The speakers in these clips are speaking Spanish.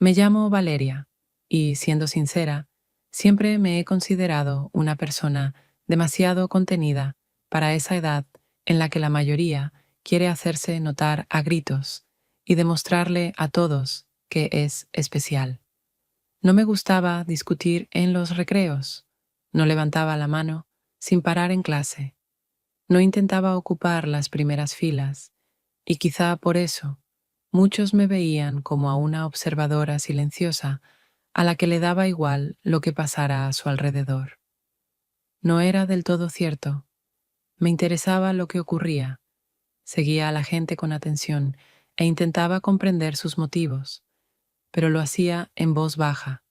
Me llamo Valeria y, siendo sincera, siempre me he considerado una persona demasiado contenida para esa edad en la que la mayoría quiere hacerse notar a gritos y demostrarle a todos que es especial. No me gustaba discutir en los recreos, no levantaba la mano sin parar en clase, no intentaba ocupar las primeras filas y quizá por eso muchos me veían como a una observadora silenciosa a la que le daba igual lo que pasara a su alrededor. No era del todo cierto. Me interesaba lo que ocurría, seguía a la gente con atención e intentaba comprender sus motivos, pero lo hacía en voz baja,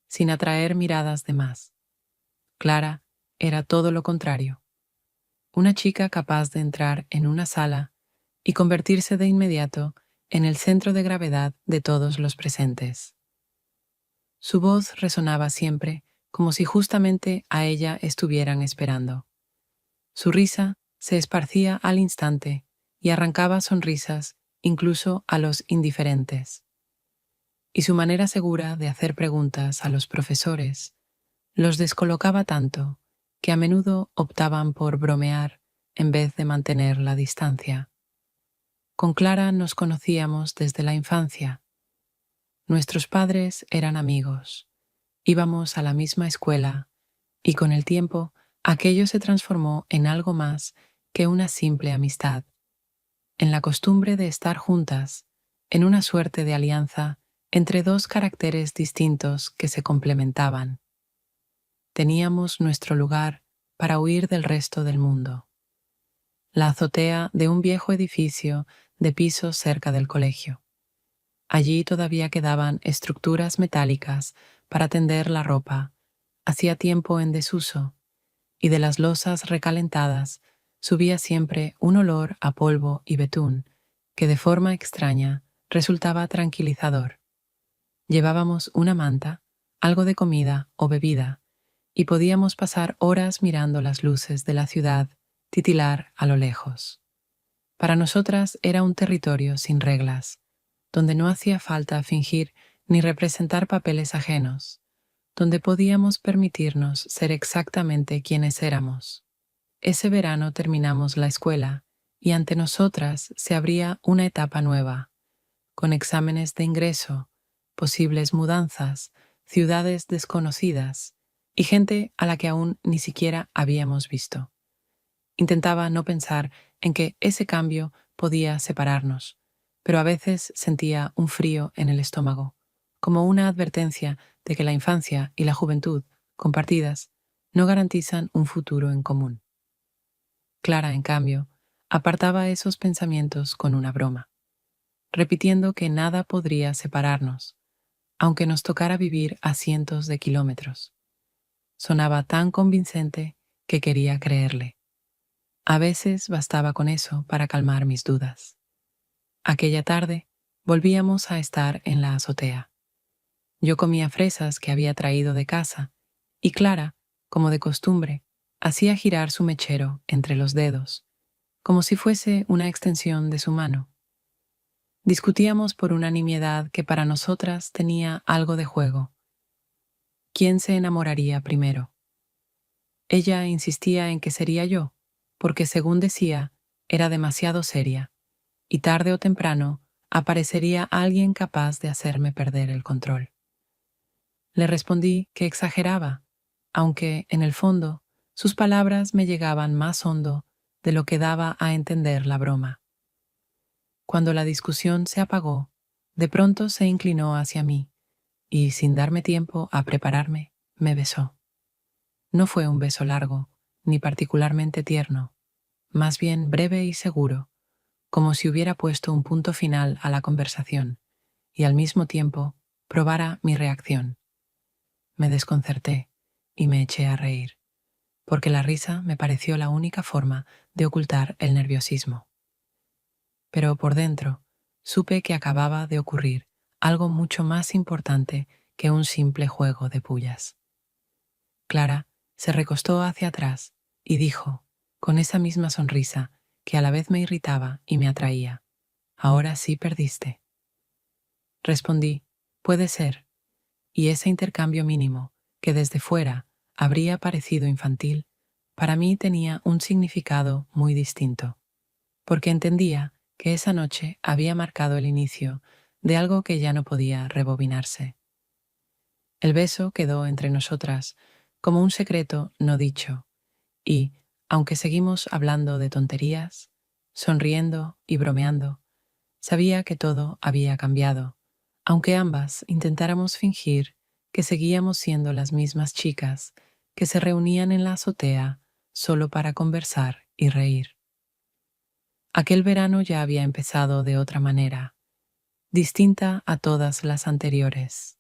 sin atraer miradas de más. Clara era todo lo contrario, una chica capaz de entrar en una sala y convertirse de inmediato en el centro de gravedad de todos los presentes. Su voz resonaba siempre como si justamente a ella estuvieran esperando. Su risa se esparcía al instante y arrancaba sonrisas incluso a los indiferentes. Y su manera segura de hacer preguntas a los profesores los descolocaba tanto que a menudo optaban por bromear en vez de mantener la distancia. Con Clara nos conocíamos desde la infancia. Nuestros padres eran amigos, íbamos a la misma escuela y con el tiempo aquello se transformó en algo más que una simple amistad, en la costumbre de estar juntas, en una suerte de alianza entre dos caracteres distintos que se complementaban. Teníamos nuestro lugar para huir del resto del mundo, la azotea de un viejo edificio de pisos cerca del colegio. Allí todavía quedaban estructuras metálicas para tender la ropa, hacía tiempo en desuso, y de las losas recalentadas subía siempre un olor a polvo y betún que de forma extraña resultaba tranquilizador. Llevábamos una manta, algo de comida o bebida, y podíamos pasar horas mirando las luces de la ciudad titilar a lo lejos. Para nosotras era un territorio sin reglas, donde no hacía falta fingir ni representar papeles ajenos, donde podíamos permitirnos ser exactamente quienes éramos. Ese verano terminamos la escuela y ante nosotras se abría una etapa nueva, con exámenes de ingreso, posibles mudanzas, ciudades desconocidas y gente a la que aún ni siquiera habíamos visto. Intentaba no pensar en que ese cambio podía separarnos, pero a veces sentía un frío en el estómago, como una advertencia de que la infancia y la juventud, compartidas, no garantizan un futuro en común. Clara, en cambio, apartaba esos pensamientos con una broma, repitiendo que nada podría separarnos, aunque nos tocara vivir a cientos de kilómetros. Sonaba tan convincente que quería creerle. A veces bastaba con eso para calmar mis dudas. Aquella tarde volvíamos a estar en la azotea. Yo comía fresas que había traído de casa y Clara, como de costumbre, hacía girar su mechero entre los dedos, como si fuese una extensión de su mano. Discutíamos por una nimiedad que para nosotras tenía algo de juego. ¿Quién se enamoraría primero? Ella insistía en que sería yo, porque según decía, era demasiado seria, y tarde o temprano aparecería alguien capaz de hacerme perder el control. Le respondí que exageraba, aunque, en el fondo, sus palabras me llegaban más hondo de lo que daba a entender la broma. Cuando la discusión se apagó, de pronto se inclinó hacia mí y, sin darme tiempo a prepararme, me besó. No fue un beso largo, ni particularmente tierno, más bien breve y seguro, como si hubiera puesto un punto final a la conversación y al mismo tiempo probara mi reacción. Me desconcerté y me eché a reír, porque la risa me pareció la única forma de ocultar el nerviosismo. Pero por dentro supe que acababa de ocurrir algo mucho más importante que un simple juego de pullas. Clara se recostó hacia atrás y dijo, con esa misma sonrisa que a la vez me irritaba y me atraía: «Ahora sí perdiste». Respondí, Puede ser, y ese intercambio mínimo, que desde fuera habría parecido infantil, para mí tenía un significado muy distinto, porque entendía que esa noche había marcado el inicio de algo que ya no podía rebobinarse. El beso quedó entre nosotras como un secreto no dicho, y, aunque seguimos hablando de tonterías, sonriendo y bromeando, sabía que todo había cambiado, aunque ambas intentáramos fingir que seguíamos siendo las mismas chicas que se reunían en la azotea solo para conversar y reír. Aquel verano ya había empezado de otra manera, distinta a todas las anteriores.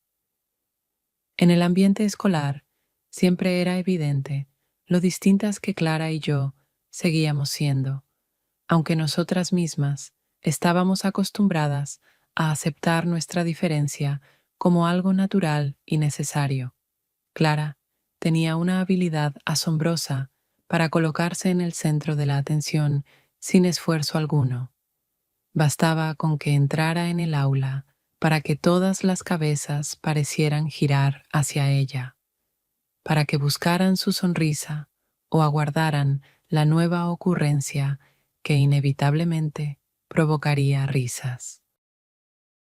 En el ambiente escolar siempre era evidente lo distintas que Clara y yo seguíamos siendo, aunque nosotras mismas estábamos acostumbradas a aceptar nuestra diferencia como algo natural y necesario. Clara tenía una habilidad asombrosa para colocarse en el centro de la atención sin esfuerzo alguno. Bastaba con que entrara en el aula para que todas las cabezas parecieran girar hacia ella, para que buscaran su sonrisa o aguardaran la nueva ocurrencia que inevitablemente provocaría risas.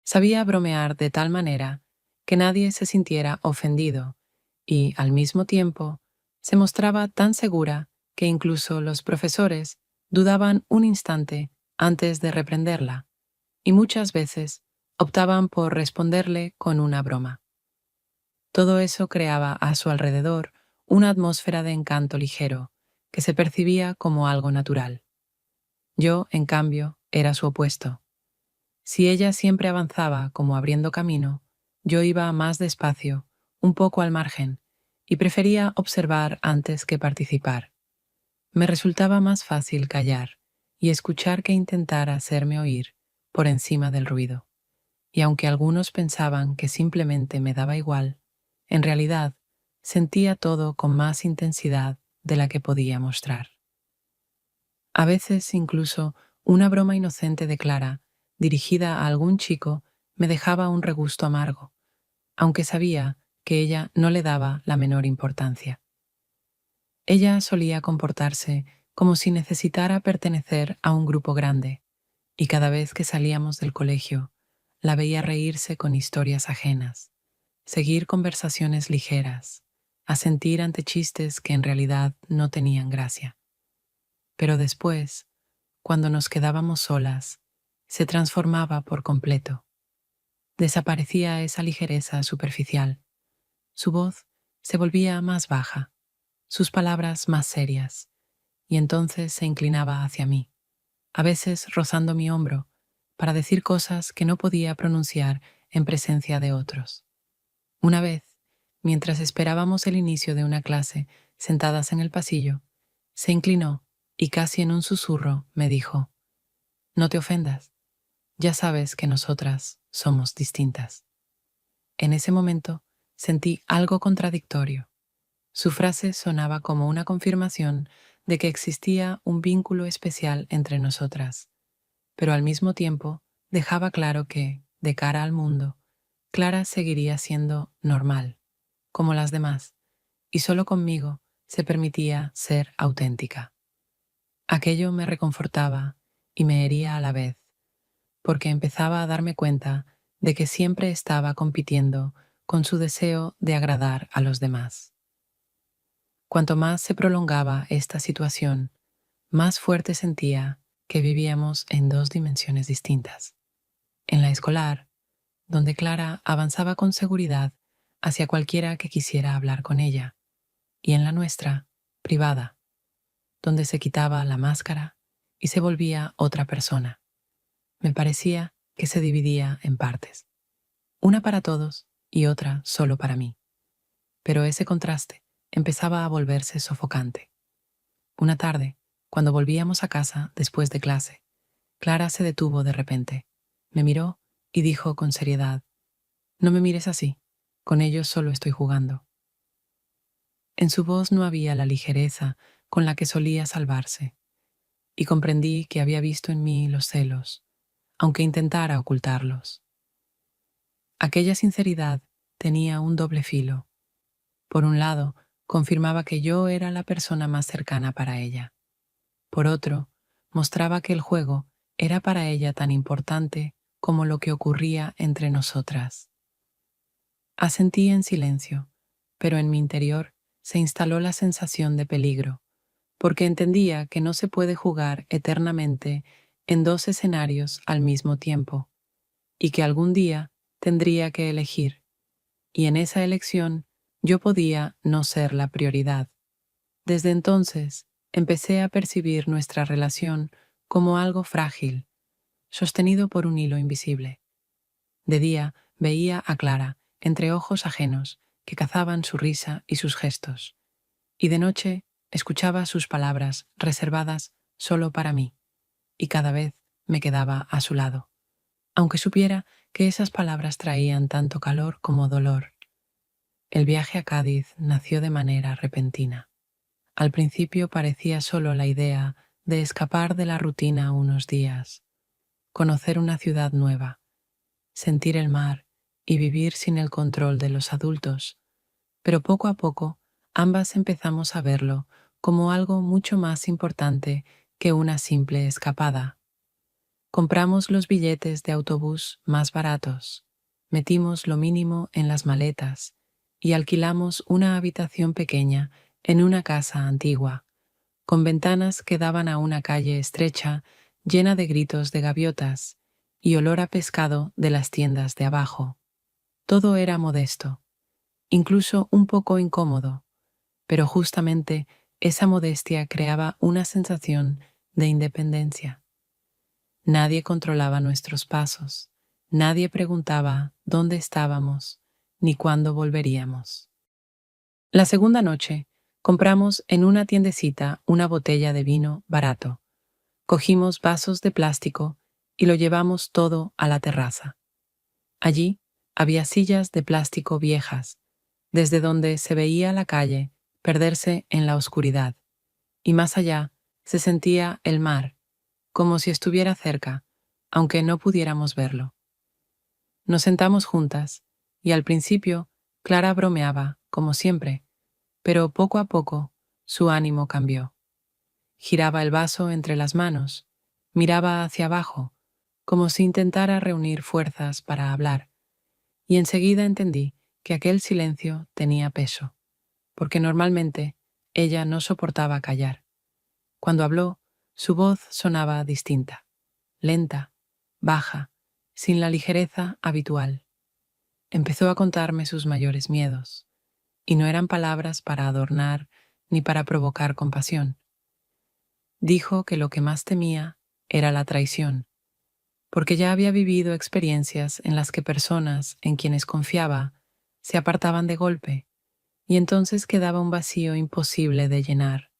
Sabía bromear de tal manera que nadie se sintiera ofendido y, al mismo tiempo, se mostraba tan segura que incluso los profesores dudaban un instante antes de reprenderla, y muchas veces optaban por responderle con una broma. Todo eso creaba a su alrededor una atmósfera de encanto ligero que se percibía como algo natural. Yo, en cambio, era su opuesto. Si ella siempre avanzaba como abriendo camino, yo iba más despacio, un poco al margen, y prefería observar antes que participar. Me resultaba más fácil callar y escuchar que intentar hacerme oír por encima del ruido. Y aunque algunos pensaban que simplemente me daba igual, en realidad sentía todo con más intensidad de la que podía mostrar. A veces incluso una broma inocente de Clara, dirigida a algún chico, me dejaba un regusto amargo, aunque sabía que ella no le daba la menor importancia. Ella solía comportarse como si necesitara pertenecer a un grupo grande, y cada vez que salíamos del colegio, la veía reírse con historias ajenas, seguir conversaciones ligeras, asentir ante chistes que en realidad no tenían gracia. Pero después, cuando nos quedábamos solas, se transformaba por completo. Desaparecía esa ligereza superficial. Su voz se volvía más baja, sus palabras más serias, y entonces se inclinaba hacia mí, a veces rozando mi hombro, para decir cosas que no podía pronunciar en presencia de otros. Una vez, mientras esperábamos el inicio de una clase, sentadas en el pasillo, se inclinó y casi en un susurro me dijo: «No te ofendas, ya sabes que nosotras somos distintas». En ese momento sentí algo contradictorio. Su frase sonaba como una confirmación de que existía un vínculo especial entre nosotras, pero al mismo tiempo dejaba claro que, de cara al mundo, Clara seguiría siendo normal, como las demás, y solo conmigo se permitía ser auténtica. Aquello me reconfortaba y me hería a la vez, porque empezaba a darme cuenta de que siempre estaba compitiendo con su deseo de agradar a los demás. Cuanto más se prolongaba esta situación, más fuerte sentía que vivíamos en dos dimensiones distintas. En la escolar, donde Clara avanzaba con seguridad hacia cualquiera que quisiera hablar con ella, y en la nuestra, privada, donde se quitaba la máscara y se volvía otra persona. Me parecía que se dividía en partes, una para todos y otra solo para mí. Pero ese contraste empezaba a volverse sofocante. Una tarde, cuando volvíamos a casa después de clase, Clara se detuvo de repente, me miró y dijo con seriedad: «No me mires así, con ellos solo estoy jugando». En su voz no había la ligereza con la que solía salvarse, y comprendí que había visto en mí los celos, aunque intentara ocultarlos. Aquella sinceridad tenía un doble filo. Por un lado, confirmaba que yo era la persona más cercana para ella. Por otro, mostraba que el juego era para ella tan importante como lo que ocurría entre nosotras. Asentí en silencio, pero en mi interior se instaló la sensación de peligro, porque entendía que no se puede jugar eternamente en dos escenarios al mismo tiempo, y que algún día tendría que elegir, y en esa elección yo podía no ser la prioridad. Desde entonces empecé a percibir nuestra relación como algo frágil, sostenido por un hilo invisible. De día veía a Clara entre ojos ajenos que cazaban su risa y sus gestos, y de noche escuchaba sus palabras reservadas solo para mí, y cada vez me quedaba a su lado, aunque supiera que esas palabras traían tanto calor como dolor. El viaje a Cádiz nació de manera repentina. Al principio parecía solo la idea de escapar de la rutina unos días, conocer una ciudad nueva, sentir el mar y vivir sin el control de los adultos, pero poco a poco ambas empezamos a verlo como algo mucho más importante que una simple escapada. Compramos los billetes de autobús más baratos, metimos lo mínimo en las maletas y alquilamos una habitación pequeña en una casa antigua, con ventanas que daban a una calle estrecha llena de gritos de gaviotas y olor a pescado de las tiendas de abajo. Todo era modesto, incluso un poco incómodo, pero justamente esa modestia creaba una sensación de independencia. Nadie controlaba nuestros pasos, nadie preguntaba dónde estábamos ni cuándo volveríamos. La segunda noche, compramos en una tiendecita una botella de vino barato. Cogimos vasos de plástico y lo llevamos todo a la terraza. Allí había sillas de plástico viejas, desde donde se veía la calle perderse en la oscuridad, y más allá se sentía el mar, como si estuviera cerca, aunque no pudiéramos verlo. Nos sentamos juntas, y al principio Clara bromeaba, como siempre, pero poco a poco su ánimo cambió. Giraba el vaso entre las manos, miraba hacia abajo, como si intentara reunir fuerzas para hablar, y enseguida entendí que aquel silencio tenía peso, porque normalmente ella no soportaba callar. Cuando habló, su voz sonaba distinta, lenta, baja, sin la ligereza habitual. Empezó a contarme sus mayores miedos, y no eran palabras para adornar ni para provocar compasión. Dijo que lo que más temía era la traición, porque ya había vivido experiencias en las que personas en quienes confiaba se apartaban de golpe, y entonces quedaba un vacío imposible de llenar.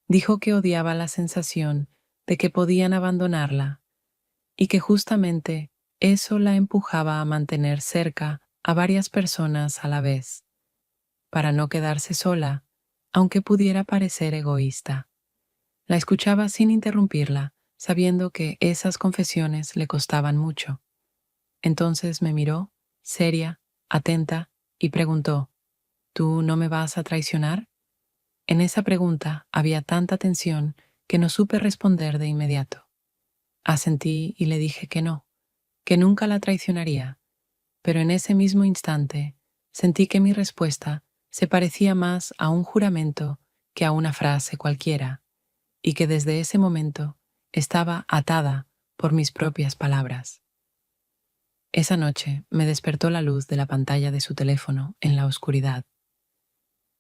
Dijo que odiaba la sensación de que podían abandonarla y que justamente eso la empujaba a mantener cerca a varias personas a la vez, para no quedarse sola, aunque pudiera parecer egoísta. La escuchaba sin interrumpirla, sabiendo que esas confesiones le costaban mucho. Entonces me miró, seria, atenta, y preguntó: ¿Tú no me vas a traicionar? En esa pregunta había tanta tensión que no supe responder de inmediato. Asentí y le dije que nunca la traicionaría, pero en ese mismo instante sentí que mi respuesta se parecía más a un juramento que a una frase cualquiera, y que desde ese momento estaba atada por mis propias palabras. Esa noche me despertó la luz de la pantalla de su teléfono en la oscuridad.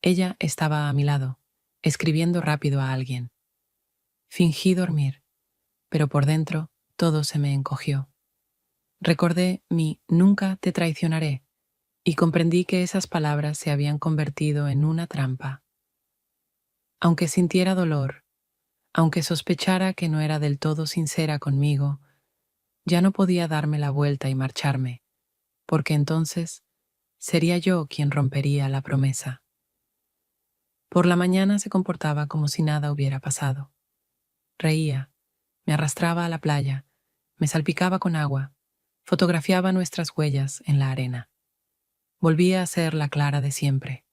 Ella estaba a mi lado, escribiendo rápido a alguien. Fingí dormir, pero por dentro todo se me encogió. Recordé mi "nunca te traicionaré" y comprendí que esas palabras se habían convertido en una trampa. Aunque sintiera dolor, aunque sospechara que no era del todo sincera conmigo, ya no podía darme la vuelta y marcharme, porque entonces sería yo quien rompería la promesa. Por la mañana se comportaba como si nada hubiera pasado. Reía, me arrastraba a la playa, me salpicaba con agua, fotografiaba nuestras huellas en la arena. Volvía a ser la Clara de siempre,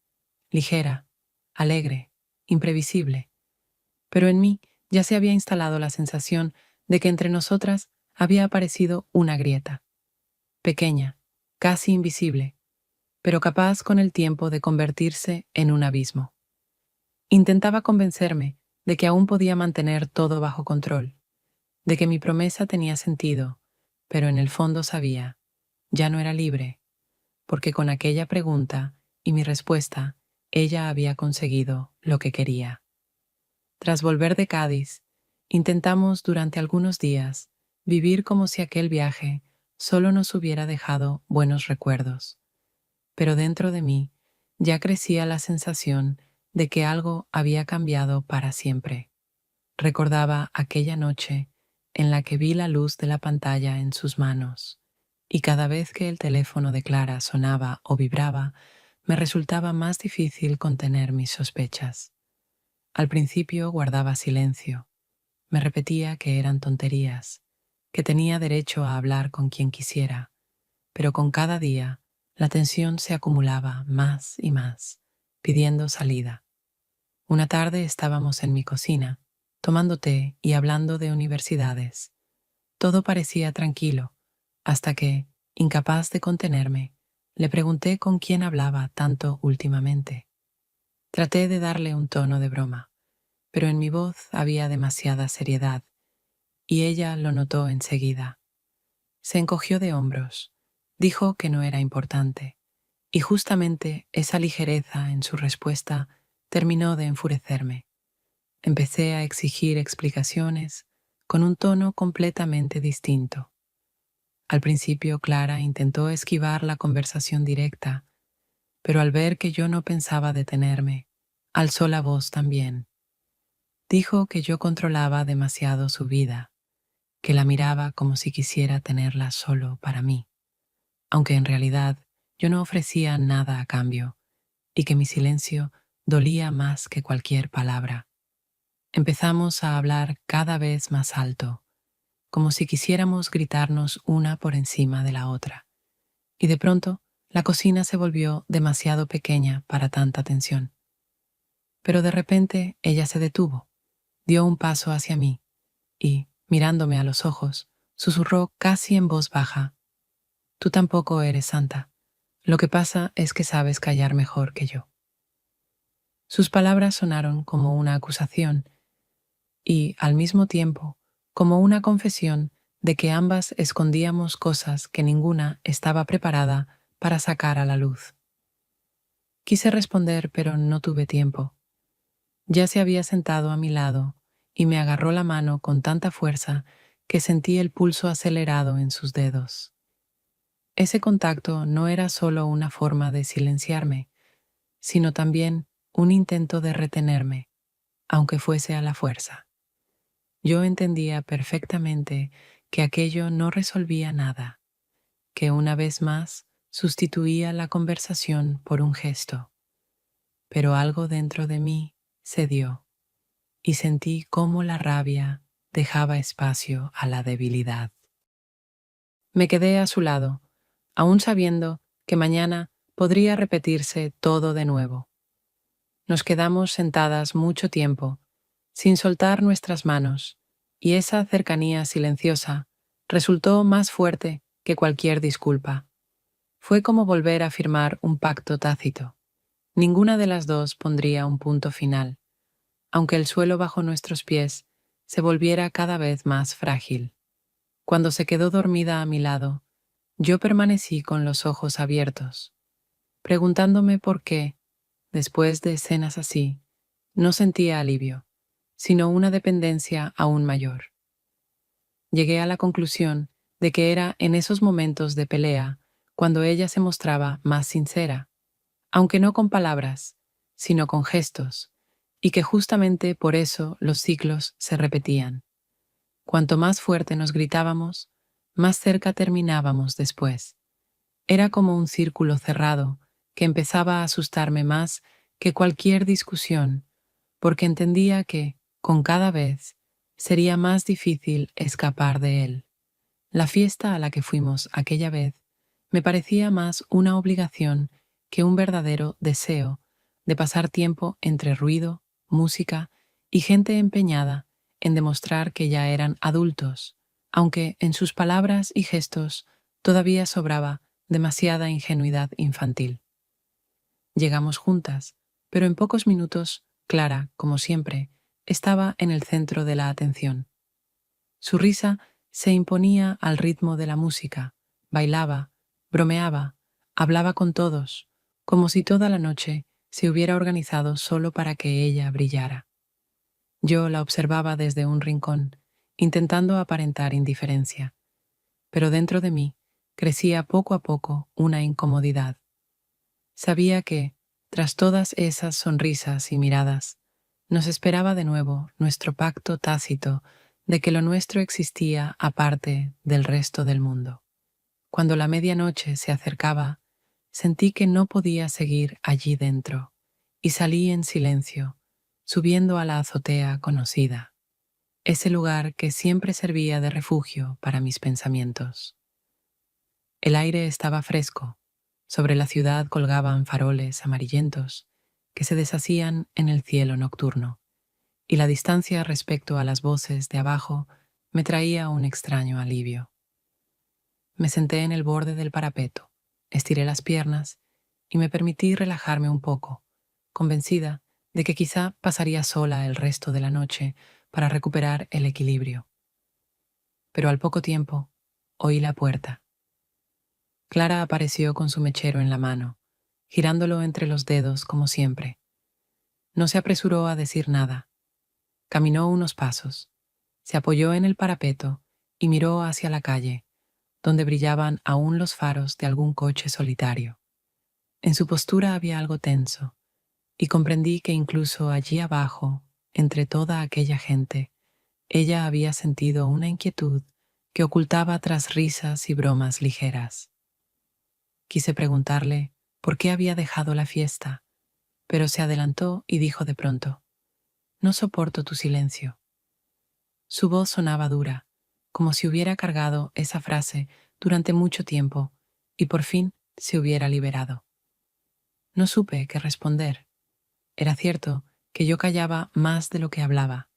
ligera, alegre, imprevisible, pero en mí ya se había instalado la sensación de que entre nosotras había aparecido una grieta, pequeña, casi invisible, pero capaz con el tiempo de convertirse en un abismo. Intentaba convencerme de que aún podía mantener todo bajo control, de que mi promesa tenía sentido, pero en el fondo sabía, ya no era libre, porque con aquella pregunta y mi respuesta, ella había conseguido lo que quería. Tras volver de Cádiz, intentamos durante algunos días vivir como si aquel viaje solo nos hubiera dejado buenos recuerdos. Pero dentro de mí ya crecía la sensación de que algo había cambiado para siempre. Recordaba aquella noche en la que vi la luz de la pantalla en sus manos, y cada vez que el teléfono de Clara sonaba o vibraba, me resultaba más difícil contener mis sospechas. Al principio guardaba silencio. Me repetía que eran tonterías, que tenía derecho a hablar con quien quisiera, pero con cada día la tensión se acumulaba más y más, pidiendo salida. Una tarde estábamos en mi cocina, tomando té y hablando de universidades. Todo parecía tranquilo, hasta que, incapaz de contenerme, le pregunté con quién hablaba tanto últimamente. Traté de darle un tono de broma, pero en mi voz había demasiada seriedad, y ella lo notó enseguida. Se encogió de hombros, dijo que no era importante, y justamente esa ligereza en su respuesta terminó de enfurecerme. Empecé a exigir explicaciones con un tono completamente distinto. Al principio Clara intentó esquivar la conversación directa, pero al ver que yo no pensaba detenerme, alzó la voz también. Dijo que yo controlaba demasiado su vida, que la miraba como si quisiera tenerla solo para mí, aunque en realidad yo no ofrecía nada a cambio, y que mi silencio dolía más que cualquier palabra. Empezamos a hablar cada vez más alto, como si quisiéramos gritarnos una por encima de la otra, y de pronto la cocina se volvió demasiado pequeña para tanta tensión. Pero de repente ella se detuvo, dio un paso hacia mí y, mirándome a los ojos, susurró casi en voz baja: «Tú tampoco eres santa. Lo que pasa es que sabes callar mejor que yo». Sus palabras sonaron como una acusación y, al mismo tiempo, como una confesión de que ambas escondíamos cosas que ninguna estaba preparada para sacar a la luz. Quise responder, pero no tuve tiempo. Ya se había sentado a mi lado y me agarró la mano con tanta fuerza que sentí el pulso acelerado en sus dedos. Ese contacto no era solo una forma de silenciarme, sino también un intento de retenerme, aunque fuese a la fuerza. Yo entendía perfectamente que aquello no resolvía nada, que una vez más sustituía la conversación por un gesto, pero algo dentro de mí cedió y sentí cómo la rabia dejaba espacio a la debilidad. Me quedé a su lado, aún sabiendo que mañana podría repetirse todo de nuevo. Nos quedamos sentadas mucho tiempo, sin soltar nuestras manos, y esa cercanía silenciosa resultó más fuerte que cualquier disculpa. Fue como volver a firmar un pacto tácito. Ninguna de las dos pondría un punto final, aunque el suelo bajo nuestros pies se volviera cada vez más frágil. Cuando se quedó dormida a mi lado, yo permanecí con los ojos abiertos, preguntándome por qué, después de escenas así, no sentía alivio, sino una dependencia aún mayor. Llegué a la conclusión de que era en esos momentos de pelea cuando ella se mostraba más sincera, aunque no con palabras, sino con gestos, y que justamente por eso los ciclos se repetían. Cuanto más fuerte nos gritábamos, más cerca terminábamos después. Era como un círculo cerrado que empezaba a asustarme más que cualquier discusión, porque entendía que, con cada vez, sería más difícil escapar de él. La fiesta a la que fuimos aquella vez me parecía más una obligación que un verdadero deseo de pasar tiempo entre ruido, música y gente empeñada en demostrar que ya eran adultos, aunque en sus palabras y gestos todavía sobraba demasiada ingenuidad infantil. Llegamos juntas, pero en pocos minutos, Clara, como siempre, estaba en el centro de la atención. Su risa se imponía al ritmo de la música, bailaba, bromeaba, hablaba con todos, como si toda la noche se hubiera organizado solo para que ella brillara. Yo la observaba desde un rincón, intentando aparentar indiferencia, pero dentro de mí crecía poco a poco una incomodidad. Sabía que, tras todas esas sonrisas y miradas, nos esperaba de nuevo nuestro pacto tácito de que lo nuestro existía aparte del resto del mundo. Cuando la medianoche se acercaba, sentí que no podía seguir allí dentro y salí en silencio, subiendo a la azotea conocida, ese lugar que siempre servía de refugio para mis pensamientos. El aire estaba fresco, sobre la ciudad colgaban faroles amarillentos que se deshacían en el cielo nocturno, y la distancia respecto a las voces de abajo me traía un extraño alivio. Me senté en el borde del parapeto, estiré las piernas y me permití relajarme un poco, convencida de que quizá pasaría sola el resto de la noche para recuperar el equilibrio. Pero al poco tiempo oí la puerta. Clara apareció con su mechero en la mano, girándolo entre los dedos como siempre. No se apresuró a decir nada. Caminó unos pasos, se apoyó en el parapeto y miró hacia la calle, donde brillaban aún los faros de algún coche solitario. En su postura había algo tenso, y comprendí que incluso allí abajo, entre toda aquella gente, ella había sentido una inquietud que ocultaba tras risas y bromas ligeras. Quise preguntarle por qué había dejado la fiesta, pero se adelantó y dijo de pronto: «No soporto tu silencio». Su voz sonaba dura, como si hubiera cargado esa frase durante mucho tiempo y por fin se hubiera liberado. No supe qué responder. Era cierto que yo callaba más de lo que hablaba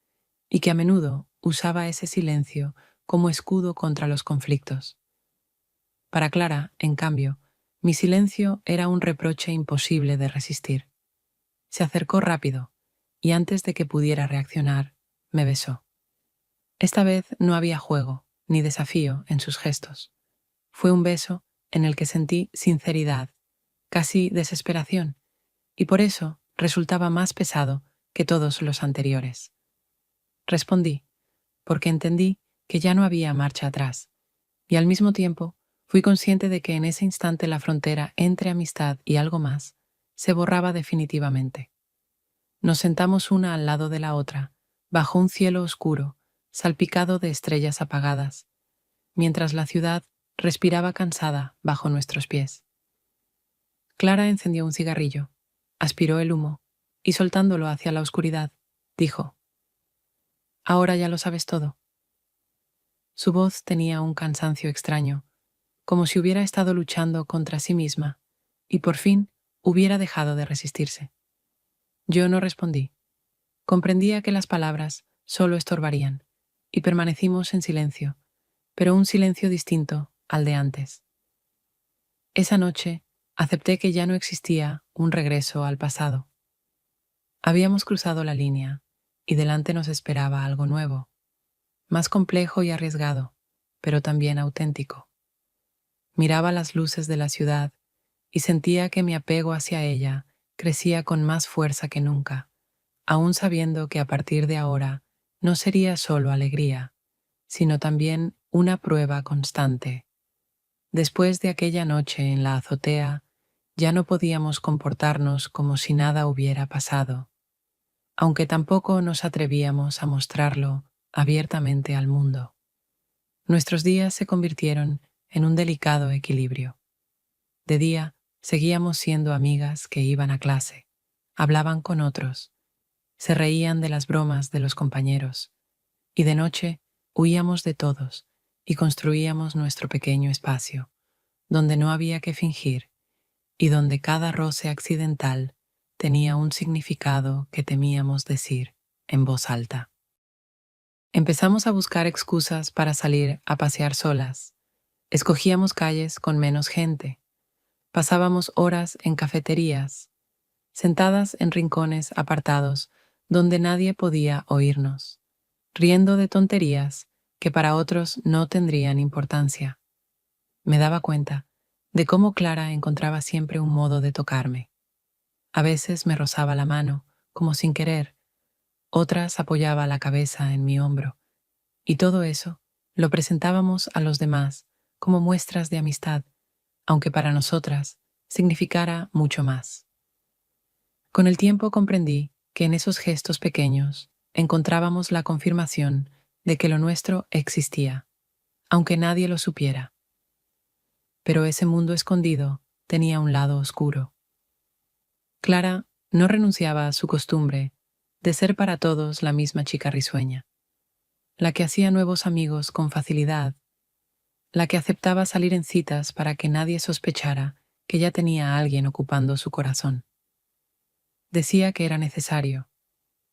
y que a menudo usaba ese silencio como escudo contra los conflictos. Para Clara, en cambio, mi silencio era un reproche imposible de resistir. Se acercó rápido y antes de que pudiera reaccionar, me besó. Esta vez no había juego ni desafío en sus gestos. Fue un beso en el que sentí sinceridad, casi desesperación, y por eso resultaba más pesado que todos los anteriores. Respondí, porque entendí que ya no había marcha atrás, y al mismo tiempo fui consciente de que en ese instante la frontera entre amistad y algo más se borraba definitivamente. Nos sentamos una al lado de la otra, bajo un cielo oscuro, salpicado de estrellas apagadas, mientras la ciudad respiraba cansada bajo nuestros pies. Clara encendió un cigarrillo, aspiró el humo y soltándolo hacia la oscuridad, dijo: «Ahora ya lo sabes todo». Su voz tenía un cansancio extraño, como si hubiera estado luchando contra sí misma y por fin hubiera dejado de resistirse. Yo no respondí. Comprendía que las palabras solo estorbarían y permanecimos en silencio, pero un silencio distinto al de antes. Esa noche acepté que ya no existía un regreso al pasado. Habíamos cruzado la línea y delante nos esperaba algo nuevo, más complejo y arriesgado, pero también auténtico. Miraba las luces de la ciudad y sentía que mi apego hacia ella crecía con más fuerza que nunca, aún sabiendo que a partir de ahora no sería solo alegría, sino también una prueba constante. Después de aquella noche en la azotea, ya no podíamos comportarnos como si nada hubiera pasado, aunque tampoco nos atrevíamos a mostrarlo abiertamente al mundo. Nuestros días se convirtieron en un delicado equilibrio. De día, seguíamos siendo amigas que iban a clase, hablaban con otros, se reían de las bromas de los compañeros, y de noche huíamos de todos y construíamos nuestro pequeño espacio, donde no había que fingir y donde cada roce accidental tenía un significado que temíamos decir en voz alta. Empezamos a buscar excusas para salir a pasear solas. Escogíamos calles con menos gente. Pasábamos horas en cafeterías, sentadas en rincones apartados donde nadie podía oírnos, riendo de tonterías que para otros no tendrían importancia. Me daba cuenta de cómo Clara encontraba siempre un modo de tocarme. A veces me rozaba la mano, como sin querer, otras apoyaba la cabeza en mi hombro, y todo eso lo presentábamos a los demás como muestras de amistad, aunque para nosotras significara mucho más. Con el tiempo comprendí que en esos gestos pequeños encontrábamos la confirmación de que lo nuestro existía, aunque nadie lo supiera. Pero ese mundo escondido tenía un lado oscuro. Clara no renunciaba a su costumbre de ser para todos la misma chica risueña, la que hacía nuevos amigos con facilidad, la que aceptaba salir en citas para que nadie sospechara que ya tenía a alguien ocupando su corazón. Decía que era necesario,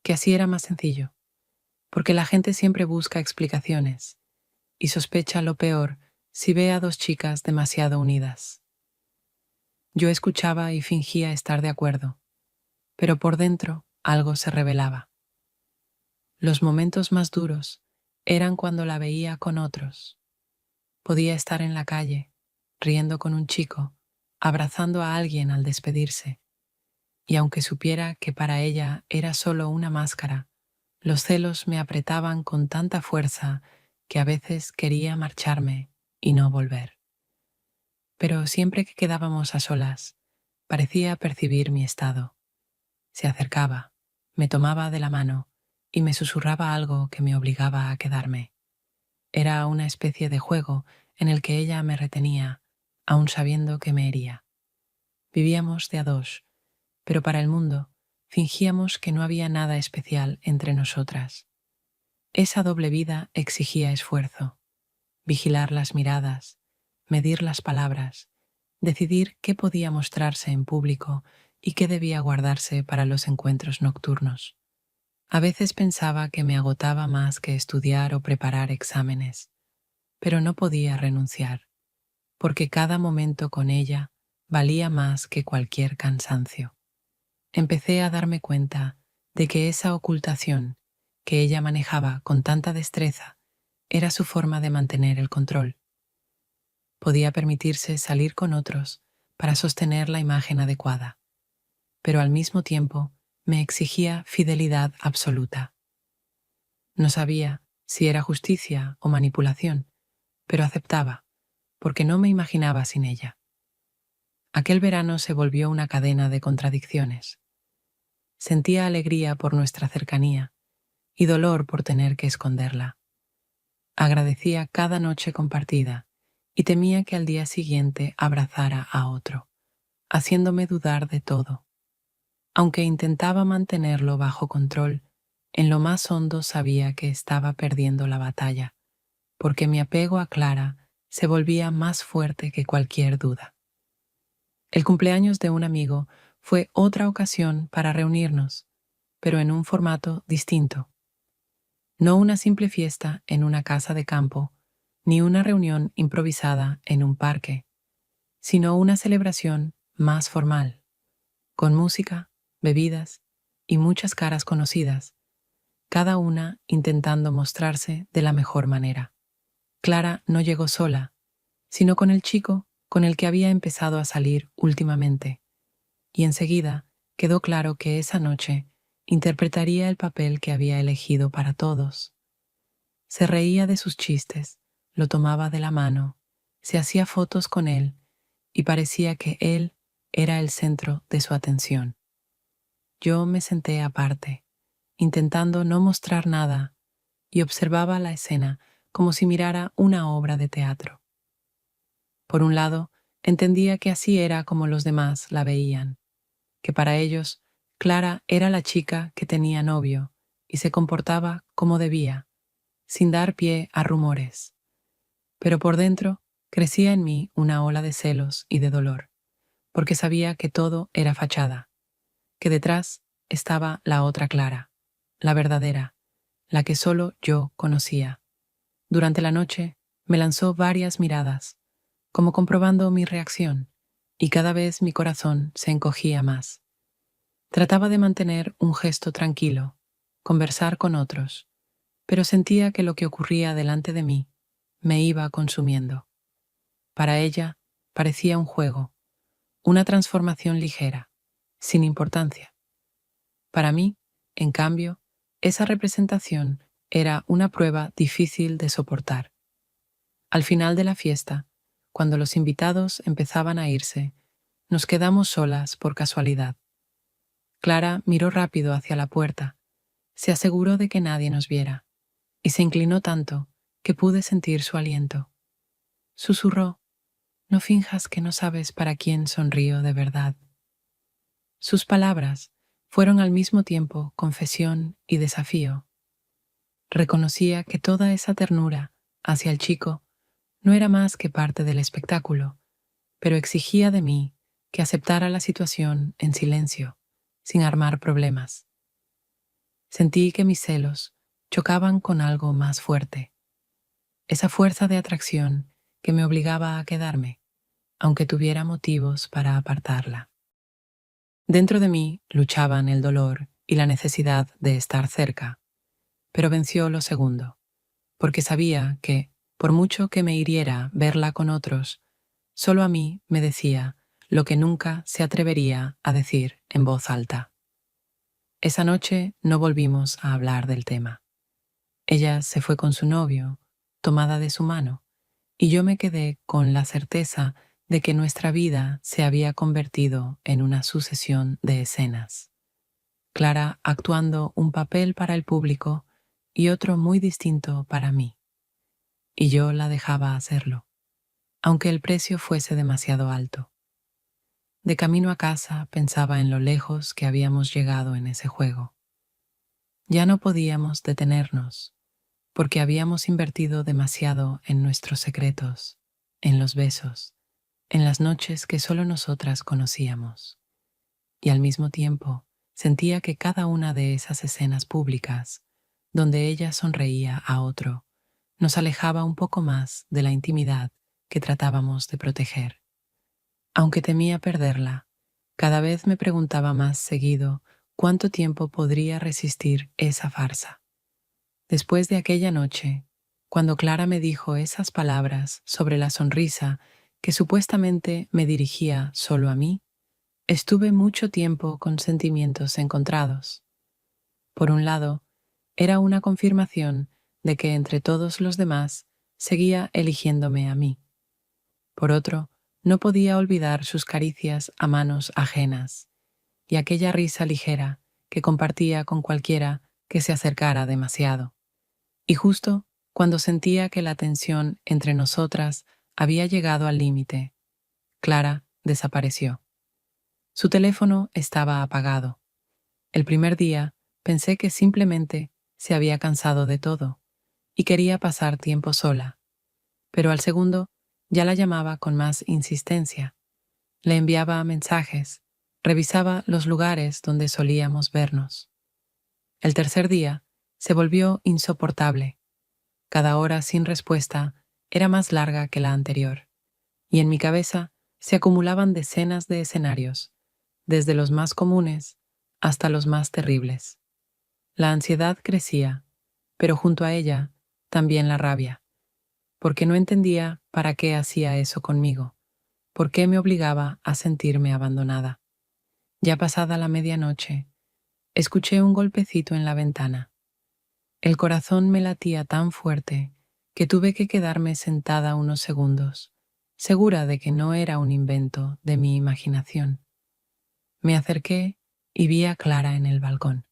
que así era más sencillo, porque la gente siempre busca explicaciones y sospecha lo peor si ve a dos chicas demasiado unidas. Yo escuchaba y fingía estar de acuerdo, pero por dentro algo se revelaba. Los momentos más duros eran cuando la veía con otros. Podía estar en la calle, riendo con un chico, abrazando a alguien al despedirse, y aunque supiera que para ella era solo una máscara, los celos me apretaban con tanta fuerza que a veces quería marcharme y no volver. Pero siempre que quedábamos a solas, parecía percibir mi estado. Se acercaba, me tomaba de la mano y me susurraba algo que me obligaba a quedarme. Era una especie de juego en el que ella me retenía, aun sabiendo que me hería. Vivíamos de a dos, pero para el mundo fingíamos que no había nada especial entre nosotras. Esa doble vida exigía esfuerzo, vigilar las miradas, medir las palabras, decidir qué podía mostrarse en público y qué debía guardarse para los encuentros nocturnos. A veces pensaba que me agotaba más que estudiar o preparar exámenes, pero no podía renunciar, porque cada momento con ella valía más que cualquier cansancio. Empecé a darme cuenta de que esa ocultación que ella manejaba con tanta destreza era su forma de mantener el control. Podía permitirse salir con otros para sostener la imagen adecuada, pero al mismo tiempo me exigía fidelidad absoluta. No sabía si era justicia o manipulación, pero aceptaba, porque no me imaginaba sin ella. Aquel verano se volvió una cadena de contradicciones. Sentía alegría por nuestra cercanía y dolor por tener que esconderla. Agradecía cada noche compartida y temía que al día siguiente abrazara a otro, haciéndome dudar de todo. Aunque intentaba mantenerlo bajo control, en lo más hondo sabía que estaba perdiendo la batalla, porque mi apego a Clara se volvía más fuerte que cualquier duda. El cumpleaños de un amigo fue otra ocasión para reunirnos, pero en un formato distinto. No una simple fiesta en una casa de campo, ni una reunión improvisada en un parque, sino una celebración más formal, con música, bebidas y muchas caras conocidas, cada una intentando mostrarse de la mejor manera. Clara no llegó sola, sino con el chico con el que había empezado a salir últimamente, y enseguida quedó claro que esa noche interpretaría el papel que había elegido para todos. Se reía de sus chistes, lo tomaba de la mano, se hacía fotos con él y parecía que él era el centro de su atención. Yo me senté aparte, intentando no mostrar nada, y observaba la escena como si mirara una obra de teatro. Por un lado, entendía que así era como los demás la veían, que para ellos Clara era la chica que tenía novio y se comportaba como debía, sin dar pie a rumores. Pero por dentro crecía en mí una ola de celos y de dolor, porque sabía que todo era fachada, que detrás estaba la otra Clara, la verdadera, la que solo yo conocía. Durante la noche me lanzó varias miradas, como comprobando mi reacción, y cada vez mi corazón se encogía más. Trataba de mantener un gesto tranquilo, conversar con otros, pero sentía que lo que ocurría delante de mí me iba consumiendo. Para ella parecía un juego, una transformación ligera, sin importancia. Para mí, en cambio, esa representación era una prueba difícil de soportar. Al final de la fiesta, cuando los invitados empezaban a irse, nos quedamos solas por casualidad. Clara miró rápido hacia la puerta, se aseguró de que nadie nos viera, y se inclinó tanto que pude sentir su aliento. Susurró: «No finjas que no sabes para quién sonrío de verdad». Sus palabras fueron al mismo tiempo confesión y desafío. Reconocía que toda esa ternura hacia el chico no era más que parte del espectáculo, pero exigía de mí que aceptara la situación en silencio, sin armar problemas. Sentí que mis celos chocaban con algo más fuerte, esa fuerza de atracción que me obligaba a quedarme, aunque tuviera motivos para apartarla. Dentro de mí luchaban el dolor y la necesidad de estar cerca, pero venció lo segundo, porque sabía que, por mucho que me hiriera verla con otros, solo a mí me decía lo que nunca se atrevería a decir en voz alta. Esa noche no volvimos a hablar del tema. Ella se fue con su novio, tomada de su mano, y yo me quedé con la certeza de que nuestra vida se había convertido en una sucesión de escenas. Clara actuando un papel para el público y otro muy distinto para mí. Y yo la dejaba hacerlo, aunque el precio fuese demasiado alto. De camino a casa pensaba en lo lejos que habíamos llegado en ese juego. Ya no podíamos detenernos, porque habíamos invertido demasiado en nuestros secretos, en los besos, en las noches que solo nosotras conocíamos. Y al mismo tiempo sentía que cada una de esas escenas públicas, donde ella sonreía a otro, nos alejaba un poco más de la intimidad que tratábamos de proteger. Aunque temía perderla, cada vez me preguntaba más seguido cuánto tiempo podría resistir esa farsa. Después de aquella noche, cuando Clara me dijo esas palabras sobre la sonrisa que supuestamente me dirigía solo a mí, estuve mucho tiempo con sentimientos encontrados. Por un lado, era una confirmación de que entre todos los demás seguía eligiéndome a mí. Por otro, no podía olvidar sus caricias a manos ajenas y aquella risa ligera que compartía con cualquiera que se acercara demasiado. Y justo cuando sentía que la tensión entre nosotras había llegado al límite, Clara desapareció. Su teléfono estaba apagado. El primer día pensé que simplemente se había cansado de todo y quería pasar tiempo sola, pero al segundo ya la llamaba con más insistencia. Le enviaba mensajes, revisaba los lugares donde solíamos vernos. El tercer día se volvió insoportable. Cada hora sin respuesta era más larga que la anterior, y en mi cabeza se acumulaban decenas de escenarios, desde los más comunes hasta los más terribles. La ansiedad crecía, pero junto a ella también la rabia, porque no entendía para qué hacía eso conmigo, por qué me obligaba a sentirme abandonada. Ya pasada la medianoche, escuché un golpecito en la ventana. El corazón me latía tan fuerte que tuve que quedarme sentada unos segundos, segura de que no era un invento de mi imaginación. Me acerqué y vi a Clara en el balcón,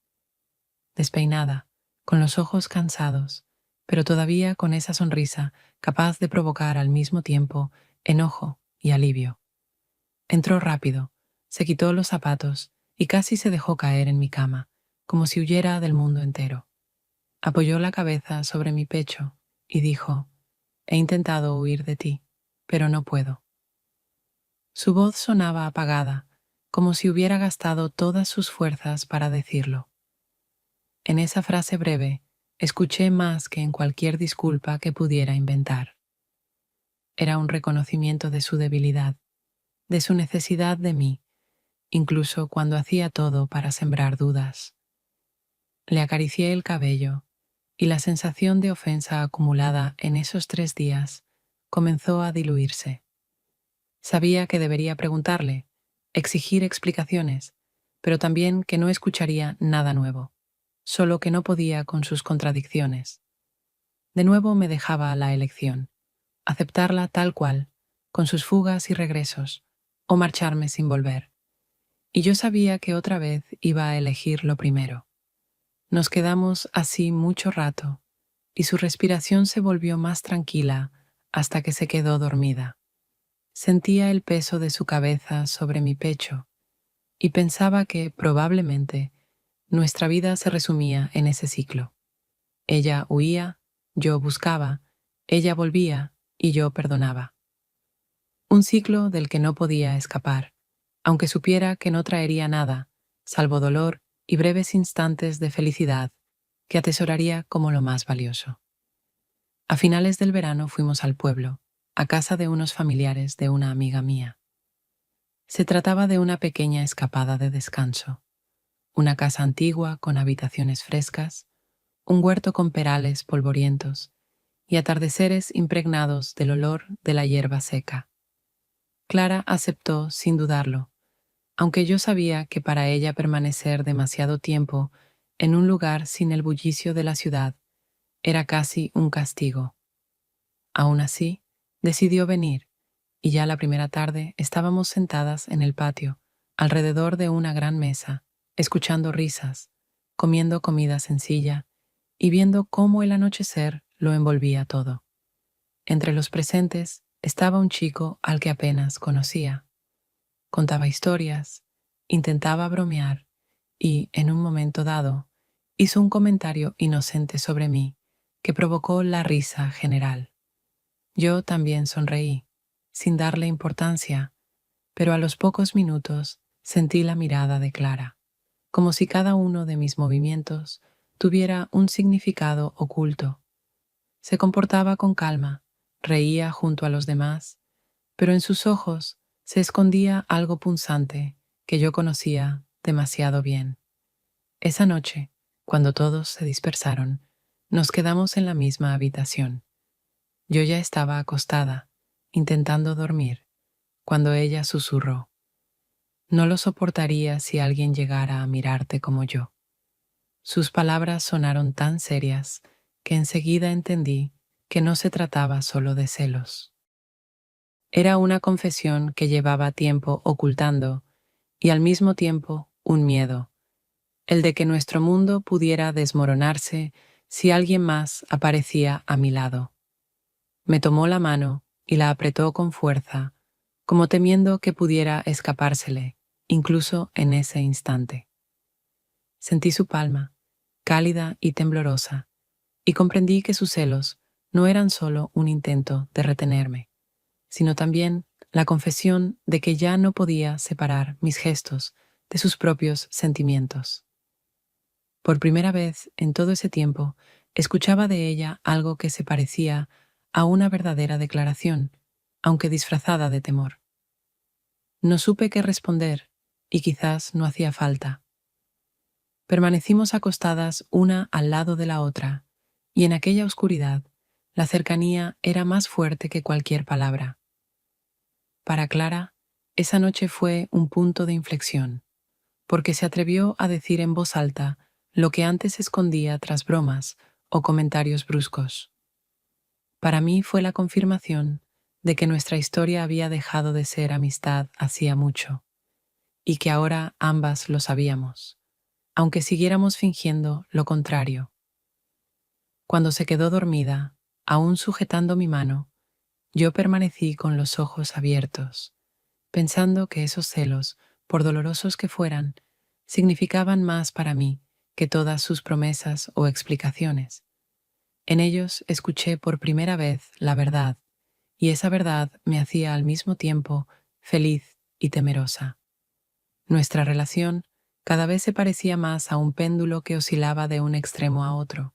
despeinada, con los ojos cansados, pero todavía con esa sonrisa capaz de provocar al mismo tiempo enojo y alivio. Entró rápido, se quitó los zapatos y casi se dejó caer en mi cama, como si huyera del mundo entero. Apoyó la cabeza sobre mi pecho y dijo: He intentado huir de ti, pero no puedo. Su voz sonaba apagada, como si hubiera gastado todas sus fuerzas para decirlo. En esa frase breve, escuché más que en cualquier disculpa que pudiera inventar. Era un reconocimiento de su debilidad, de su necesidad de mí, incluso cuando hacía todo para sembrar dudas. Le acaricié el cabello, y la sensación de ofensa acumulada en esos 3 días comenzó a diluirse. Sabía que debería preguntarle, exigir explicaciones, pero también que no escucharía nada nuevo, solo que no podía con sus contradicciones. De nuevo me dejaba a la elección, aceptarla tal cual, con sus fugas y regresos, o marcharme sin volver. Y yo sabía que otra vez iba a elegir lo primero. Nos quedamos así mucho rato, y su respiración se volvió más tranquila hasta que se quedó dormida. Sentía el peso de su cabeza sobre mi pecho y pensaba que, probablemente, nuestra vida se resumía en ese ciclo. Ella huía, yo buscaba, ella volvía y yo perdonaba. Un ciclo del que no podía escapar, aunque supiera que no traería nada, salvo dolor y breves instantes de felicidad que atesoraría como lo más valioso. A finales del verano fuimos al pueblo, a casa de unos familiares de una amiga mía. Se trataba de una pequeña escapada de descanso, una casa antigua con habitaciones frescas, un huerto con perales polvorientos y atardeceres impregnados del olor de la hierba seca. Clara aceptó sin dudarlo, aunque yo sabía que para ella permanecer demasiado tiempo en un lugar sin el bullicio de la ciudad era casi un castigo. Aún así, decidió venir, y ya la primera tarde estábamos sentadas en el patio, alrededor de una gran mesa, escuchando risas, comiendo comida sencilla y viendo cómo el anochecer lo envolvía todo. Entre los presentes estaba un chico al que apenas conocía. Contaba historias, intentaba bromear y, en un momento dado, hizo un comentario inocente sobre mí que provocó la risa general. Yo también sonreí, sin darle importancia, pero a los pocos minutos sentí la mirada de Clara, como si cada uno de mis movimientos tuviera un significado oculto. Se comportaba con calma, reía junto a los demás, pero en sus ojos se escondía algo punzante que yo conocía demasiado bien. Esa noche, cuando todos se dispersaron, nos quedamos en la misma habitación. Yo ya estaba acostada, intentando dormir, cuando ella susurró: «No lo soportaría si alguien llegara a mirarte como yo». Sus palabras sonaron tan serias que enseguida entendí que no se trataba solo de celos. Era una confesión que llevaba tiempo ocultando y al mismo tiempo un miedo, el de que nuestro mundo pudiera desmoronarse si alguien más aparecía a mi lado. Me tomó la mano y la apretó con fuerza, como temiendo que pudiera escapársele, incluso en ese instante. Sentí su palma, cálida y temblorosa, y comprendí que sus celos no eran solo un intento de retenerme, sino también la confesión de que ya no podía separar mis gestos de sus propios sentimientos. Por primera vez en todo ese tiempo, escuchaba de ella algo que se parecía a una verdadera declaración, aunque disfrazada de temor. No supe qué responder, y quizás no hacía falta. Permanecimos acostadas una al lado de la otra, y en aquella oscuridad, la cercanía era más fuerte que cualquier palabra. Para Clara, esa noche fue un punto de inflexión, porque se atrevió a decir en voz alta lo que antes escondía tras bromas o comentarios bruscos. Para mí fue la confirmación de que nuestra historia había dejado de ser amistad hacía mucho, y que ahora ambas lo sabíamos, aunque siguiéramos fingiendo lo contrario. Cuando se quedó dormida, aún sujetando mi mano, yo permanecí con los ojos abiertos, pensando que esos celos, por dolorosos que fueran, significaban más para mí que todas sus promesas o explicaciones. En ellos escuché por primera vez la verdad, y esa verdad me hacía al mismo tiempo feliz y temerosa. Nuestra relación cada vez se parecía más a un péndulo que oscilaba de un extremo a otro.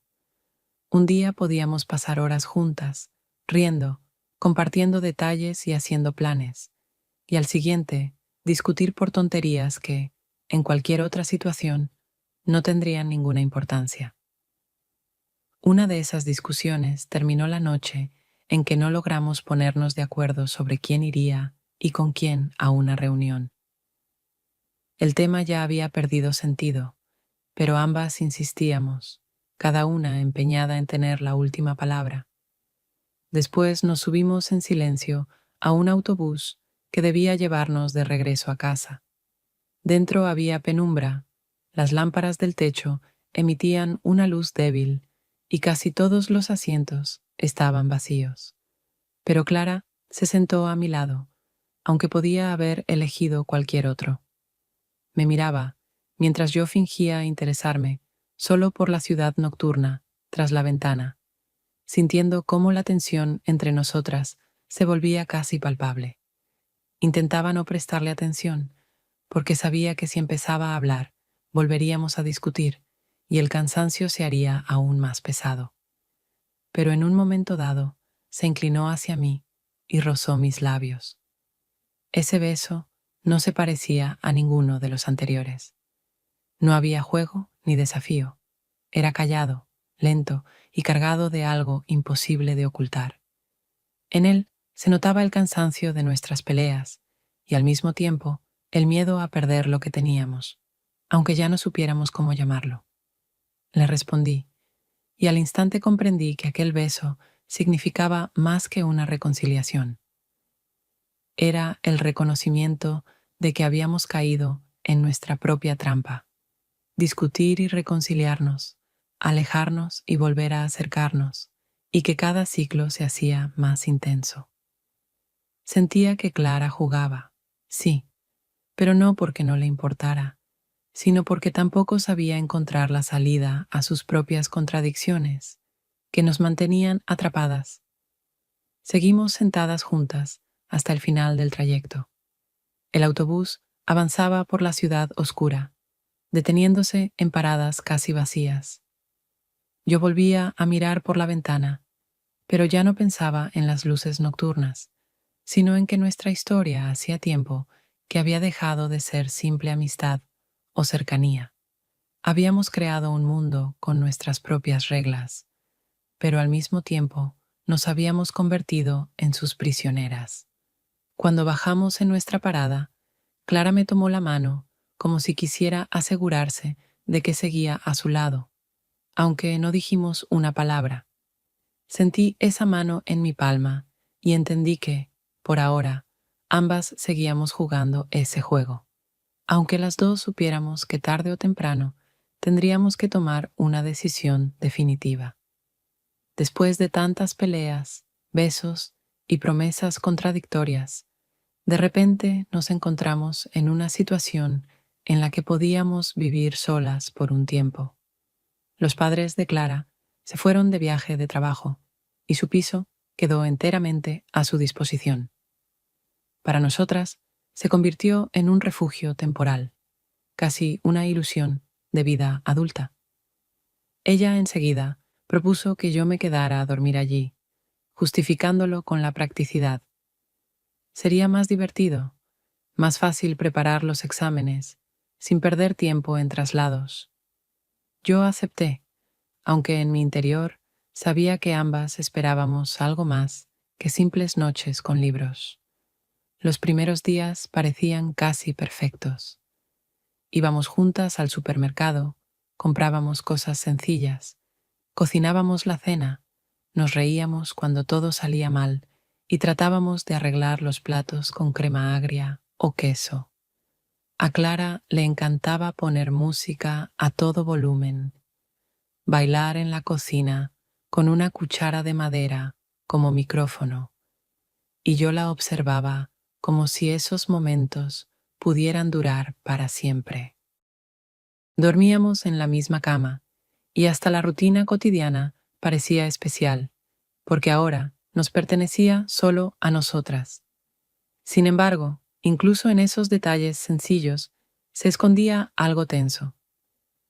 Un día podíamos pasar horas juntas, riendo, compartiendo detalles y haciendo planes, y al siguiente discutir por tonterías que, en cualquier otra situación, no tendrían ninguna importancia. Una de esas discusiones terminó la noche en que no logramos ponernos de acuerdo sobre quién iría y con quién a una reunión. El tema ya había perdido sentido, pero ambas insistíamos, cada una empeñada en tener la última palabra. Después nos subimos en silencio a un autobús que debía llevarnos de regreso a casa. Dentro había penumbra, las lámparas del techo emitían una luz débil y casi todos los asientos estaban vacíos. Pero Clara se sentó a mi lado, aunque podía haber elegido cualquier otro. Me miraba, mientras yo fingía interesarme solo por la ciudad nocturna tras la ventana, sintiendo cómo la tensión entre nosotras se volvía casi palpable. Intentaba no prestarle atención, porque sabía que si empezaba a hablar, volveríamos a discutir y el cansancio se haría aún más pesado. Pero en un momento dado, se inclinó hacia mí y rozó mis labios. Ese beso no se parecía a ninguno de los anteriores. No había juego ni desafío. Era callado, lento y cargado de algo imposible de ocultar. En él se notaba el cansancio de nuestras peleas y al mismo tiempo el miedo a perder lo que teníamos, aunque ya no supiéramos cómo llamarlo. Le respondí, y al instante comprendí que aquel beso significaba más que una reconciliación. Era el reconocimiento de que habíamos caído en nuestra propia trampa. Discutir y reconciliarnos, alejarnos y volver a acercarnos, y que cada ciclo se hacía más intenso. Sentía que Clara jugaba, sí, pero no porque no le importara, sino porque tampoco sabía encontrar la salida a sus propias contradicciones, que nos mantenían atrapadas. Seguimos sentadas juntas hasta el final del trayecto. El autobús avanzaba por la ciudad oscura, deteniéndose en paradas casi vacías. Yo volvía a mirar por la ventana, pero ya no pensaba en las luces nocturnas, sino en que nuestra historia hacía tiempo que había dejado de ser simple amistad o cercanía. Habíamos creado un mundo con nuestras propias reglas, pero al mismo tiempo nos habíamos convertido en sus prisioneras. Cuando bajamos en nuestra parada, Clara me tomó la mano como si quisiera asegurarse de que seguía a su lado, aunque no dijimos una palabra. Sentí esa mano en mi palma y entendí que, por ahora, ambas seguíamos jugando ese juego, aunque las dos supiéramos que tarde o temprano tendríamos que tomar una decisión definitiva. Después de tantas peleas, besos y promesas contradictorias, de repente nos encontramos en una situación en la que podíamos vivir solas por un tiempo. Los padres de Clara se fueron de viaje de trabajo y su piso quedó enteramente a su disposición. Para nosotras, se convirtió en un refugio temporal, casi una ilusión de vida adulta. Ella enseguida propuso que yo me quedara a dormir allí, justificándolo con la practicidad. Sería más divertido, más fácil preparar los exámenes, sin perder tiempo en traslados. Yo acepté, aunque en mi interior sabía que ambas esperábamos algo más que simples noches con libros. Los primeros días parecían casi perfectos. Íbamos juntas al supermercado, comprábamos cosas sencillas, cocinábamos la cena, nos reíamos cuando todo salía mal y tratábamos de arreglar los platos con crema agria o queso. A Clara le encantaba poner música a todo volumen, bailar en la cocina con una cuchara de madera como micrófono, y yo la observaba como si esos momentos pudieran durar para siempre. Dormíamos en la misma cama, y hasta la rutina cotidiana parecía especial, porque ahora nos pertenecía solo a nosotras. Sin embargo, incluso en esos detalles sencillos se escondía algo tenso.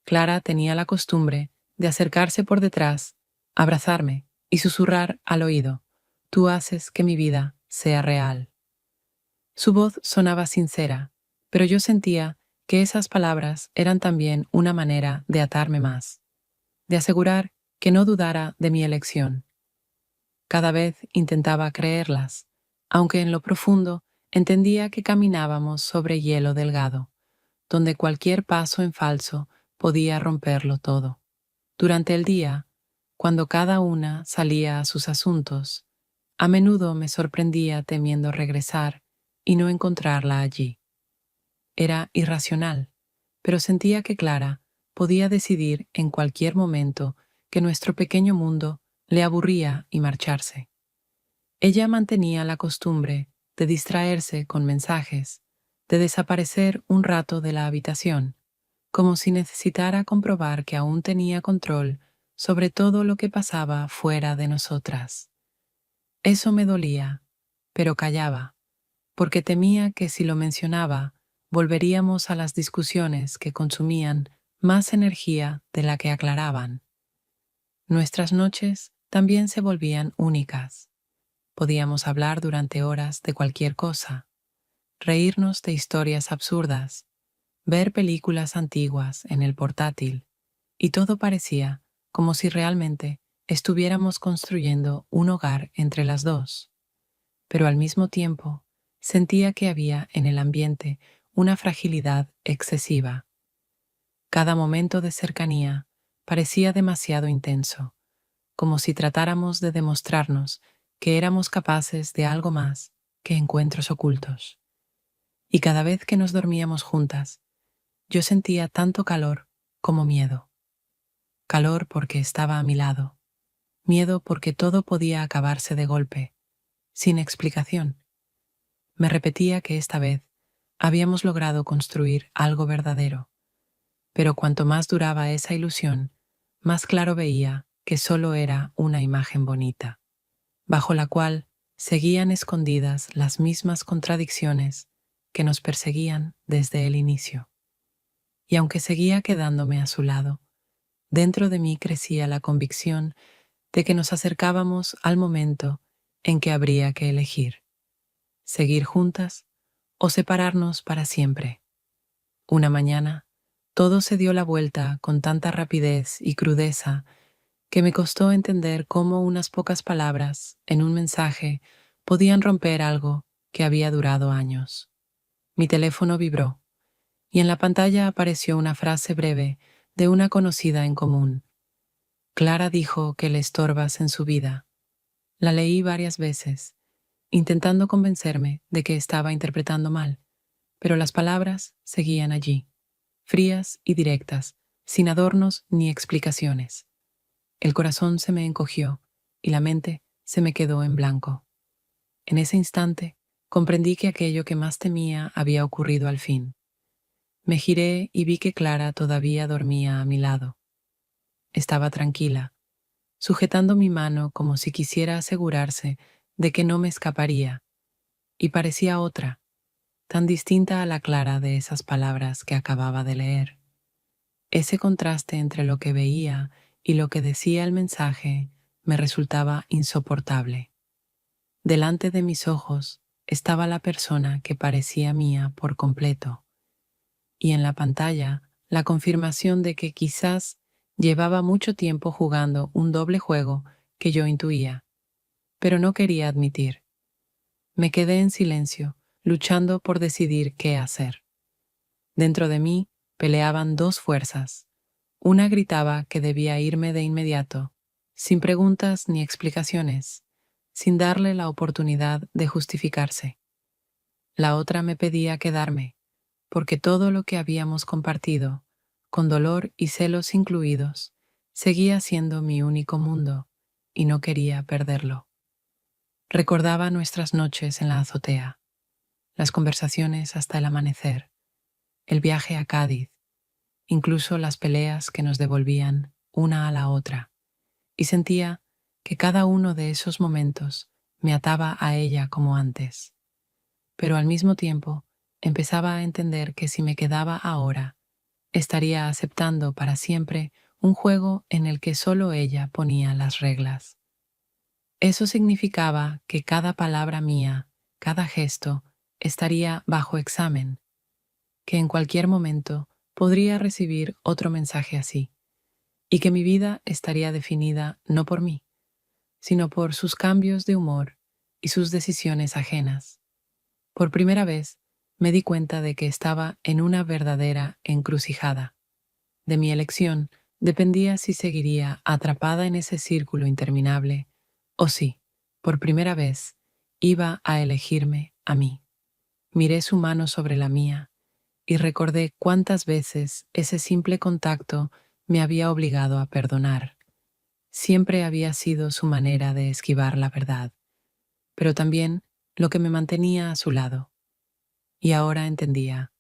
Clara tenía la costumbre de acercarse por detrás, abrazarme y susurrar al oído: «Tú haces que mi vida sea real». Su voz sonaba sincera, pero yo sentía que esas palabras eran también una manera de atarme más, de asegurar que no dudara de mi elección. Cada vez intentaba creerlas, aunque en lo profundo entendía que caminábamos sobre hielo delgado, donde cualquier paso en falso podía romperlo todo. Durante el día, cuando cada una salía a sus asuntos, a menudo me sorprendía temiendo regresar y no encontrarla allí. Era irracional, pero sentía que Clara podía decidir en cualquier momento que nuestro pequeño mundo le aburría y marcharse. Ella mantenía la costumbre de distraerse con mensajes, de desaparecer un rato de la habitación, como si necesitara comprobar que aún tenía control sobre todo lo que pasaba fuera de nosotras. Eso me dolía, pero callaba, porque temía que si lo mencionaba, volveríamos a las discusiones que consumían más energía de la que aclaraban. Nuestras noches también se volvían únicas. Podíamos hablar durante horas de cualquier cosa, reírnos de historias absurdas, ver películas antiguas en el portátil, y todo parecía como si realmente estuviéramos construyendo un hogar entre las dos. Pero al mismo tiempo sentía que había en el ambiente una fragilidad excesiva. Cada momento de cercanía parecía demasiado intenso, como si tratáramos de demostrarnos que éramos capaces de algo más que encuentros ocultos. Y cada vez que nos dormíamos juntas, yo sentía tanto calor como miedo. Calor porque estaba a mi lado, miedo porque todo podía acabarse de golpe, sin explicación. Me repetía que esta vez habíamos logrado construir algo verdadero, pero cuanto más duraba esa ilusión, más claro veía que solo era una imagen bonita, bajo la cual seguían escondidas las mismas contradicciones que nos perseguían desde el inicio. Y aunque seguía quedándome a su lado, dentro de mí crecía la convicción de que nos acercábamos al momento en que habría que elegir: seguir juntas o separarnos para siempre. Una mañana, todo se dio la vuelta con tanta rapidez y crudeza que me costó entender cómo unas pocas palabras en un mensaje podían romper algo que había durado años. Mi teléfono vibró y en la pantalla apareció una frase breve de una conocida en común. Clara dijo que le estorbas en su vida. La leí varias veces, intentando convencerme de que estaba interpretando mal, pero las palabras seguían allí, frías y directas, sin adornos ni explicaciones. El corazón se me encogió y la mente se me quedó en blanco. En ese instante comprendí que aquello que más temía había ocurrido al fin. Me giré y vi que Clara todavía dormía a mi lado. Estaba tranquila, sujetando mi mano como si quisiera asegurarse de que no me escaparía, y parecía otra, tan distinta a la Clara de esas palabras que acababa de leer. Ese contraste entre lo que veía y lo que decía el mensaje me resultaba insoportable. Delante de mis ojos estaba la persona que parecía mía por completo, y en la pantalla la confirmación de que quizás llevaba mucho tiempo jugando un doble juego que yo intuía, pero no quería admitir. Me quedé en silencio, luchando por decidir qué hacer. Dentro de mí peleaban dos fuerzas. Una gritaba que debía irme de inmediato, sin preguntas ni explicaciones, sin darle la oportunidad de justificarse. La otra me pedía quedarme, porque todo lo que habíamos compartido, con dolor y celos incluidos, seguía siendo mi único mundo, y no quería perderlo. Recordaba nuestras noches en la azotea, las conversaciones hasta el amanecer, el viaje a Cádiz, incluso las peleas que nos devolvían una a la otra, y sentía que cada uno de esos momentos me ataba a ella como antes. Pero al mismo tiempo empezaba a entender que si me quedaba ahora, estaría aceptando para siempre un juego en el que solo ella ponía las reglas. Eso significaba que cada palabra mía, cada gesto, estaría bajo examen, que en cualquier momento podría recibir otro mensaje así, y que mi vida estaría definida no por mí, sino por sus cambios de humor y sus decisiones ajenas. Por primera vez me di cuenta de que estaba en una verdadera encrucijada. De mi elección dependía si seguiría atrapada en ese círculo interminable o si, por primera vez, iba a elegirme a mí. Miré su mano sobre la mía y recordé cuántas veces ese simple contacto me había obligado a perdonar. Siempre había sido su manera de esquivar la verdad, pero también lo que me mantenía a su lado. Y ahora entendía,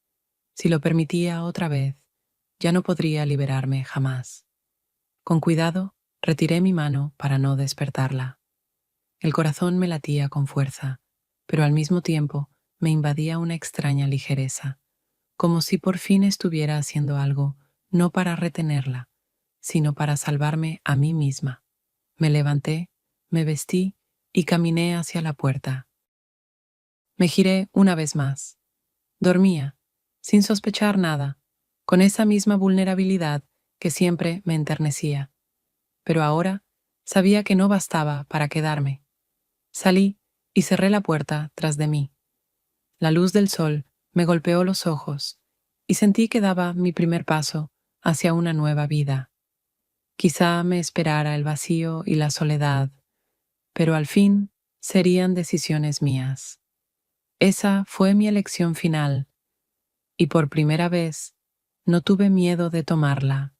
si lo permitía otra vez, ya no podría liberarme jamás. Con cuidado, retiré mi mano para no despertarla. El corazón me latía con fuerza, pero al mismo tiempo me invadía una extraña ligereza, como si por fin estuviera haciendo algo, no para retenerla, sino para salvarme a mí misma. Me levanté, me vestí y caminé hacia la puerta. Me giré una vez más. Dormía, sin sospechar nada, con esa misma vulnerabilidad que siempre me enternecía. Pero ahora sabía que no bastaba para quedarme. Salí y cerré la puerta tras de mí. La luz del sol me golpeó los ojos y sentí que daba mi primer paso hacia una nueva vida. Quizá me esperara el vacío y la soledad, pero al fin serían decisiones mías. Esa fue mi elección final y por primera vez no tuve miedo de tomarla.